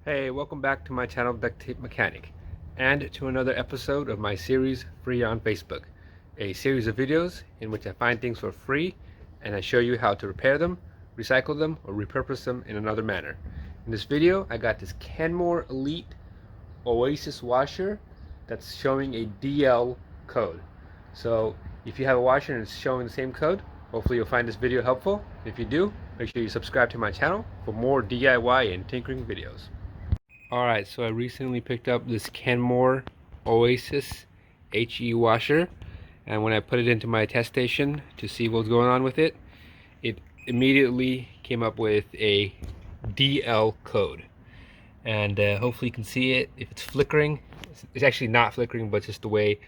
Hey, welcome back to my channel Duct Tape Mechanic and to another episode of my series Free on Facebook, a series of videos in which I find things for free and I show you how to repair them, recycle them, or repurpose them in another manner. In this video, I got this Kenmore Elite Oasis washer that's showing a DL code. So if you have a washer and it's showing the same code, hopefully you'll find this video helpful. If you do, make sure you subscribe to my channel for more DIY and tinkering videos. Alright, so I recently picked up this Kenmore Oasis HE washer, and when I put it into my test station to see what's going on with it, it immediately came up with a DL code. And hopefully you can see it. If it's flickering, it's actually not flickering, but just the way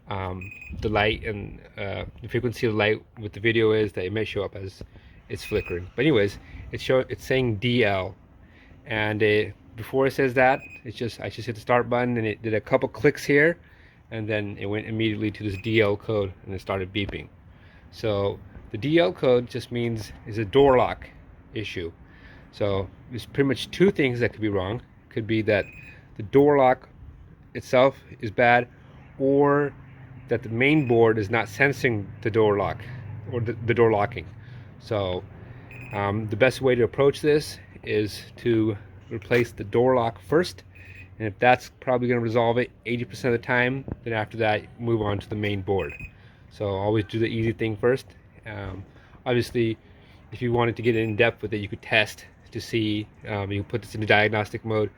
the light and the frequency of the light with the video is, that it may show up as it's flickering. But anyways, it's saying DL, and before it says that, I just hit the start button and it did a couple clicks here, and then it went immediately to this DL code and it started beeping. So the DL code just means is a door lock issue. So there's pretty much two things that could be wrong. It could be that the door lock itself is bad, or that the main board is not sensing the door lock or the door locking. So the best way to approach this is to replace the door lock first, and if that's probably going to resolve it 80% of the time, then after that move on to the main board. So always do the easy thing first. Obviously if you wanted to get in depth with it, you could test to see, you can put this into diagnostic mode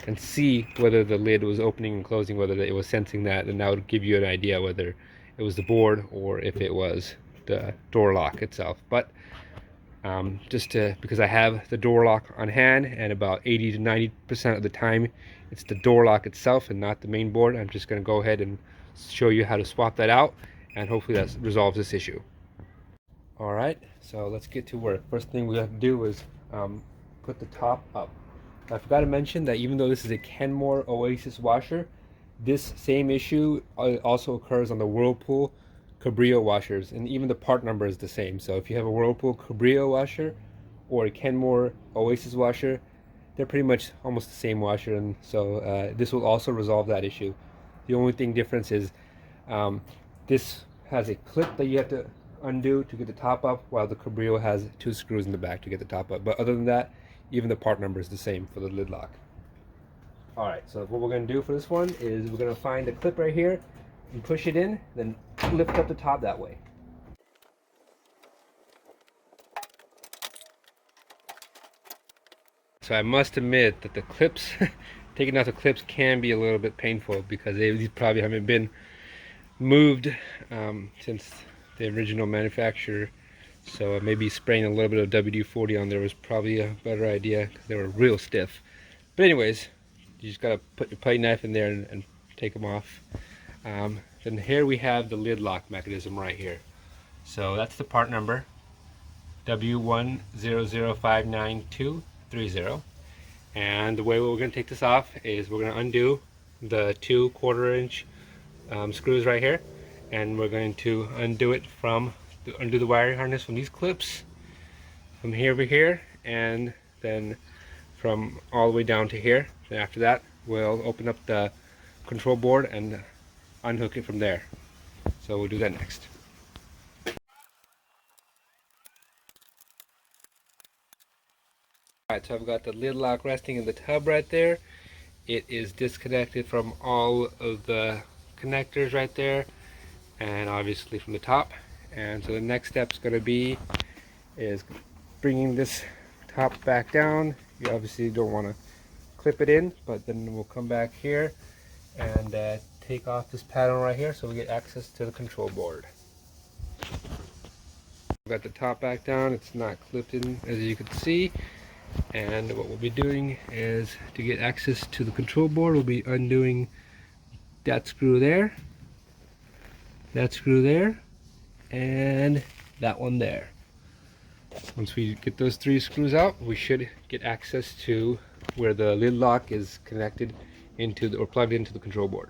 and see whether the lid was opening and closing, whether it was sensing that, and that would give you an idea whether it was the board or if it was the door lock itself. But because I have the door lock on hand, and about 80 to 90% of the time it's the door lock itself and not the main board, I'm just going to go ahead and show you how to swap that out, and hopefully that resolves this issue. Alright, so let's get to work. First thing we have to do is put the top up. I forgot to mention that even though this is a Kenmore Oasis washer, this same issue also occurs on the Whirlpool Cabrio washers, and even the part number is the same. So if you have a Whirlpool Cabrio washer or a Kenmore Oasis washer, they're pretty much almost the same washer, and so this will also resolve that issue. The only difference is this has a clip that you have to undo to get the top up, while the Cabrio has two screws in the back to get the top up. But other than that, even the part number is the same for the lid lock. Alright, so what we're going to do for this one is we're going to find the clip right here and push it in, then lift up the top that way. So I must admit that the clips, taking out the clips can be a little bit painful, because these probably haven't been moved since the original manufacturer. So maybe spraying a little bit of WD-40 on there was probably a better idea, because they were real stiff. But anyways, you just gotta put your putty knife in there and take them off. Then here we have the lid lock mechanism right here. So that's the part number, W100599230. And the way we're going to take this off is we're going to undo the two 1/4 inch screws right here, and we're going to undo the wiring harness from these clips from here over here, and then from all the way down to here. And after that, we'll open up the control board and unhook it from there. So we'll do that next. Alright, so I've got the lid lock resting in the tub right there. It is disconnected from all of the connectors right there, and obviously from the top. And so the next step is going to be bringing this top back down. You obviously don't want to clip it in, but then we'll come back here and take off this panel right here so we get access to the control board. We've got the top back down, it's not clipped in as you can see, and what we'll be doing is, to get access to the control board, we'll be undoing that screw there, and that one there. Once we get those three screws out, we should get access to where the lid lock is connected into or plugged into the control board.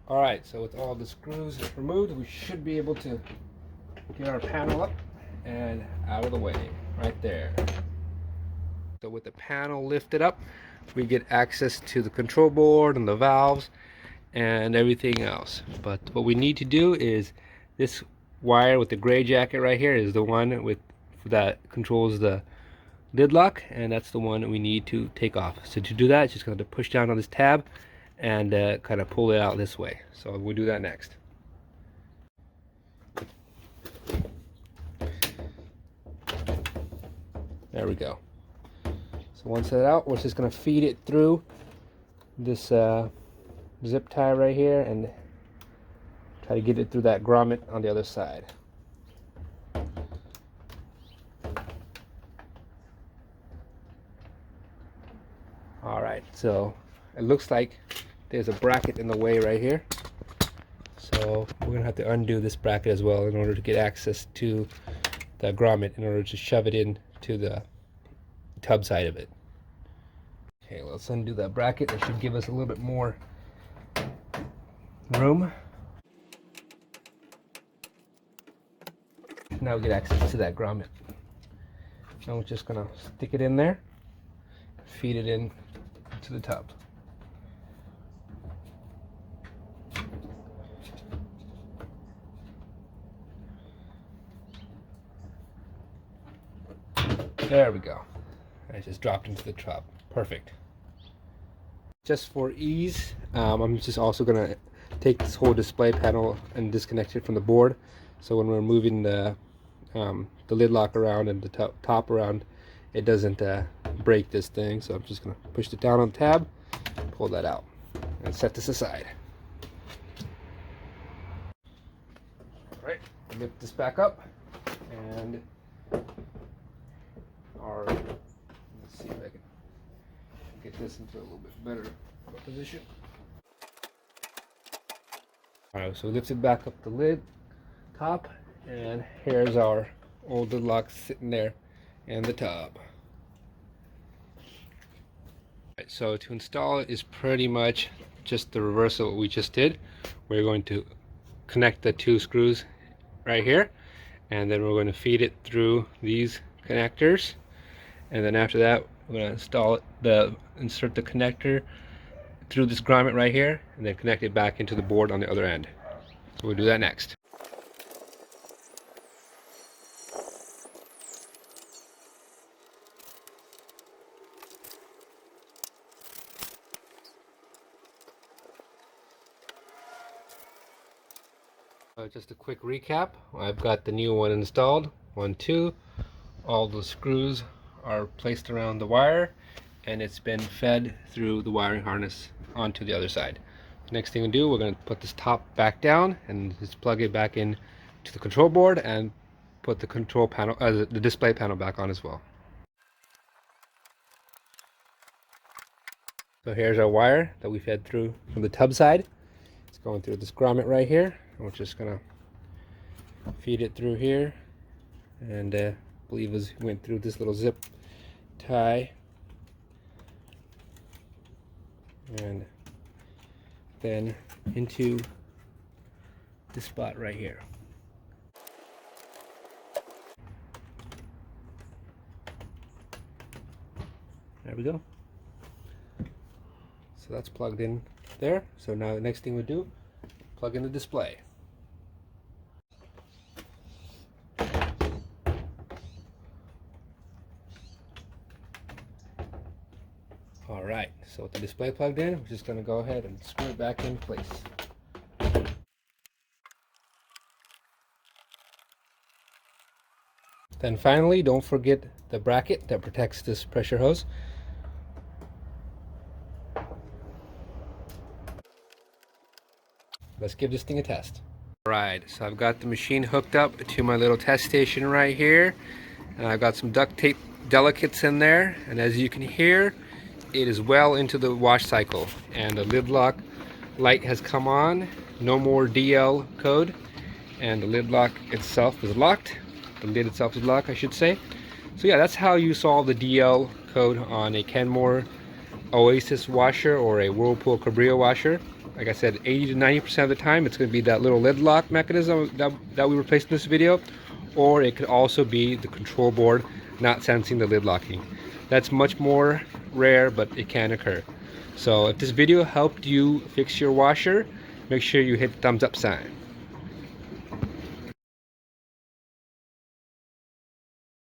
Alright, so with all the screws removed, we should be able to get our panel up and out of the way. right there. So with the panel lifted up, we get access to the control board and the valves and everything else. But what we need to do is this wire with the gray jacket right here is the one that controls the lid lock, and that's the one we need to take off. So to do that, it's just going to push down on this tab and kind of pull it out this way. So we'll do that next. There we go. So once that's out, we're just going to feed it through this zip tie right here and try to get it through that grommet on the other side. Alright, so it looks like there's a bracket in the way right here. So we're going to have to undo this bracket as well in order to get access to the grommet, in order to shove it in to the tub side of it. Okay, let's undo that bracket. That should give us a little bit more room. Now we get access to that grommet. Now we're just going to stick it in there, feed it in to the tub. There we go. I just dropped into the tub. Perfect. Just for ease, I'm just also going to take this whole display panel and disconnect it from the board. So when we're moving the lid lock around and the top around, it doesn't break this thing. So I'm just going to push it down on the tab, pull that out, and set this aside. All right, lift this back up, and let's see if I can get this into a little bit better position. All right, so we lifted back up the lid top, and here's our old lid lock sitting there in the tub. Right, so to install it is pretty much just the reverse of what we just did. We're going to connect the two screws right here, and then we're going to feed it through these connectors, and then after that we're going to insert the connector through this grommet right here, and then connect it back into the board on the other end. So we'll do that next. Just a quick recap. I've got the new one installed. 1, 2. All the screws are placed around the wire, and it's been fed through the wiring harness onto the other side. Next thing we do, we're going to put this top back down and just plug it back in to the control board and put the control panel, the display panel back on as well. So here's our wire that we fed through from the tub side. It's going through this grommet right here. We're just gonna feed it through here, and I believe it went through this little zip tie, and then into this spot right here. There we go. So that's plugged in there. So now the next thing we do, plug in the display. Alright, so with the display plugged in, we're just going to go ahead and screw it back in place. Then finally, don't forget the bracket that protects this pressure hose. Let's give this thing a test. Alright, so I've got the machine hooked up to my little test station right here, and I've got some duct tape delicates in there, and as you can hear, it is well into the wash cycle, and the lid lock light has come on. No more DL code, and the lid lock itself is locked. The lid itself is locked, I should say. So yeah, that's how you solve the DL code on a Kenmore Oasis washer or a Whirlpool Cabrio washer. Like I said, 80 to 90% of the time it's going to be that little lid lock mechanism that we replaced in this video, or it could also be the control board not sensing the lid locking. That's much more rare, but it can occur. So if this video helped you fix your washer, make sure you hit the thumbs up sign.